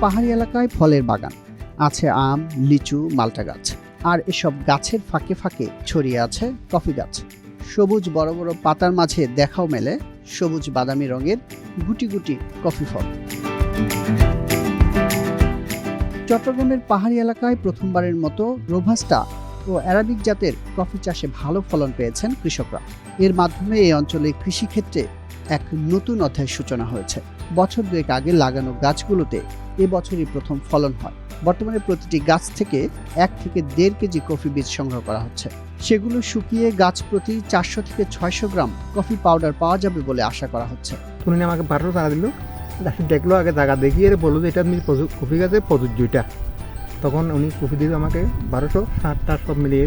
পাহাড়ি এলাকায় ফলের বাগান, আছে আম, লিচু, মাল্টা গাছ। আর এসব গাছের ফাঁকে ফাঁকে ছড়িয়ে আছে কফি গাছ। সবুজ বড় বড় পাতার মাঝে দেখাও মেলে সবুজ বাদামি রঙের গুটি গুটি কফি ফল। চট্টগ্রামের পাহাড়ি এলাকায় প্রথমবারের মতো রোবাস্টা ও অ্যারাবিক জাতের কফি চাষে ভালো ফলন পেয়েছেন কৃষকরা। এর মাধ্যমে এই অঞ্চলে কৃষিক্ষেত্রে এক নতুন অধ্যায়ের সূচনা হয়েছে। বছর দুয়েক আগে লাগানো গাছগুলোতে এবছরই প্রথম ফলন হয়। বর্তমানে প্রতিটি গাছ থেকে 1 থেকে 1.5 কেজি কফি বীজ সংগ্রহ করা হচ্ছে। সেগুলো শুকিয়ে গাছ প্রতি 400 থেকে 600 গ্রাম কফি পাউডার পাওয়া যাবে বলে আশা করা হচ্ছে। উনি আমাকে 12 টাকা দিল, দেখলো আগে জায়গা দেখিয়ে বললো যে এটা আপনি কফি গাছের প্রযোজ্য এটা। তখন উনি কফি দিল আমাকে 1200 7 সব মিলিয়ে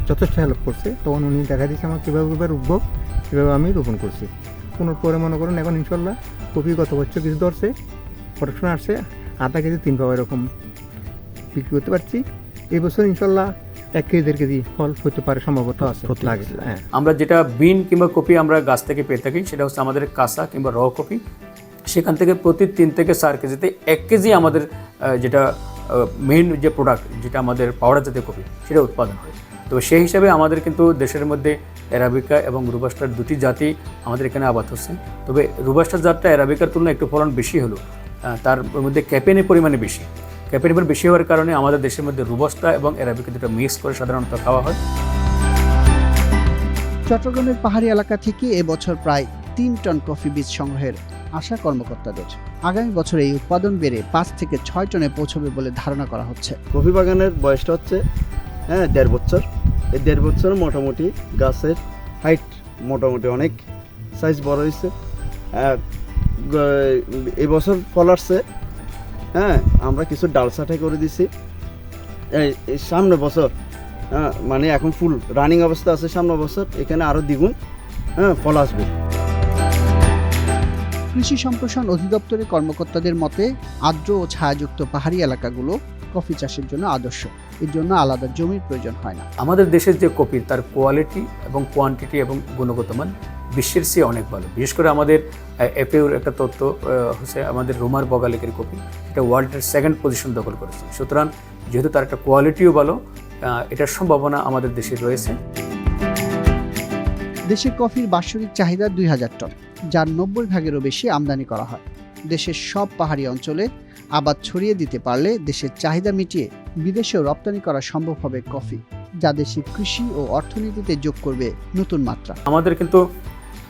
যথেষ্ট হেল্প করছে। তখন উনি দেখা দিয়েছে আমাকে কীভাবে রুখবো, কীভাবে আমি রোপণ করছি। কোনো পরে মনে করুন এখন ইনশাল্লাহ কফি গত বছর কিছু ধরছে, প্রোডাকশন আসছে 1/2 কেজি 3 পাওয়া এরকম বিক্রি করতে পারছি। এই বছর ইনশাল্লাহ 1 কেজি 1.5 কেজি ফল হতে পারে, সম্ভবত আছে। হ্যাঁ, আমরা যেটা বিন কিংবা কপি আমরা গাছ থেকে পেয়ে থাকি সেটা হচ্ছে আমাদের কাঁচা কিংবা র কপি। সেখান থেকে প্রতি 3 থেকে 4 কেজিতে 1 কেজি আমাদের যেটা মেইন যে প্রোডাক্ট, যেটা আমাদের পাউডার জাতীয় কফি, সেটা উৎপাদন হয়। তো সেই হিসাবে আমাদের কিন্তু দেশের মধ্যে অ্যারাবিকা এবং রোবাস্টার দুটি জাতি আমাদের এখানে আবাদ হচ্ছে। তবে রোবাস্টার জাতটা অ্যারাবিকার তুলনায় একটু ফলন বেশি হলো, তার মধ্যে ক্যাফেনের পরিমাণে বেশি। ক্যাফেনের পরিমাণ বেশি হওয়ার কারণে আমাদের দেশের মধ্যে রোবাস্টা এবং অ্যারাবিকা দুটো মিক্স করে সাধারণত খাওয়া হয়। চট্টগ্রামের পাহাড়ি এলাকা থেকে এবছর প্রায় 3 টন কফি বীজ সংগ্রহের আশা কর্মকর্তাদের। আগামী বছর এই উৎপাদন বেড়ে 5 থেকে 6 টনে পৌঁছবে বলে ধারণা করা হচ্ছে। কফি বাগানের বয়সটা হচ্ছে 1.5 বছর। এই 1.5 বছর মোটামুটি গাছের হাইট মোটামুটি অনেক সাইজ বড় হয়েছে। এবছর ফল আসছে। আমরা কিছু ডাল ছাঁটাই করে দিছি। এই সামনে বছর মানে এখন ফুল রানিং অবস্থা আছে, সামনে বছর এখানে আরও দ্বিগুণ ফল আসবে। কৃষি সম্প্রসারণ অধিদপ্তরের কর্মকর্তাদের মতে আর্দ্র ও ছায়াযুক্ত পাহাড়ি এলাকাগুলো কফি চাষের জন্য আদর্শ। এর জন্য আলাদা জমির প্রয়োজন হয় না। আমাদের দেশের যে কফি, তার কোয়ালিটি এবং কোয়ান্টিটি এবং গুণগত মান বিশ্বের চেয়ে অনেক ভালো। বিশেষ করে আমাদের এফএওর একটা তথ্য হচ্ছে আমাদের রোমার বগালেকের কফি, এটা ওয়ার্ল্ডের 2nd পজিশন দখল করেছে। সুতরাং যেহেতু তার একটা কোয়ালিটিও ভালো, এটার সম্ভাবনা আমাদের দেশে রয়েছে। দেশে কফির বাৎসরিক চাহিদা 2000 টন, যার 90 ভাগেরও বেশি আমদানি করা হয়। দেশের সব পাহাড়ি অঞ্চলে আবাদ ছড়িয়ে দিতে পারলে দেশের চাহিদা মিটিয়ে বিদেশেও রপ্তানি করা সম্ভব হবে কফি, যা দেশের কৃষি ও অর্থনীতিতে যোগ করবে নতুন মাত্রা। আমাদের কিন্তু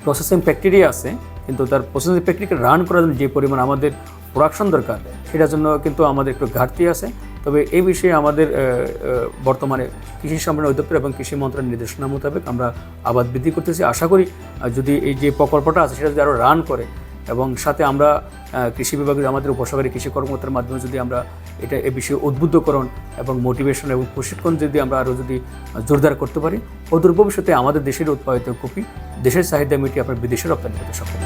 প্রসেসিং ফ্যাক্টরি আছে, কিন্তু তার প্রসেসিং ফ্যাক্টরিকে রান করার জন্য যে পরিমাণ আমাদের প্রোডাকশন দরকার, সেটার জন্য কিন্তু আমাদের একটু ঘাটতি আছে। তবে এই বিষয়ে আমাদের বর্তমানে কৃষি সম্প্রসারণ অধিদপ্তর এবং কৃষি মন্ত্রণালয়ের নির্দেশনা মোতাবেক আমরা আবাদ বৃদ্ধি করতেছি। আশা করি যদি এই যে প্রকল্পটা আছে সেটা যদি আরও রান করে এবং সাথে আমরা কৃষি বিভাগের আমাদের উপসহকারী কৃষি কর্মকর্তার মাধ্যমে যদি আমরা এটা এ বিষয়ে উদ্বুদ্ধকরণ এবং মোটিভেশন এবং প্রশিক্ষণ যদি আমরা আরও যদি জোরদার করতে পারি, অদূর ভবিষ্যতে আমাদের দেশের উৎপাদিত কফি দেশের চাহিদা মিটিয়ে আপনার বিদেশে রপ্তানি করতে সক্ষম।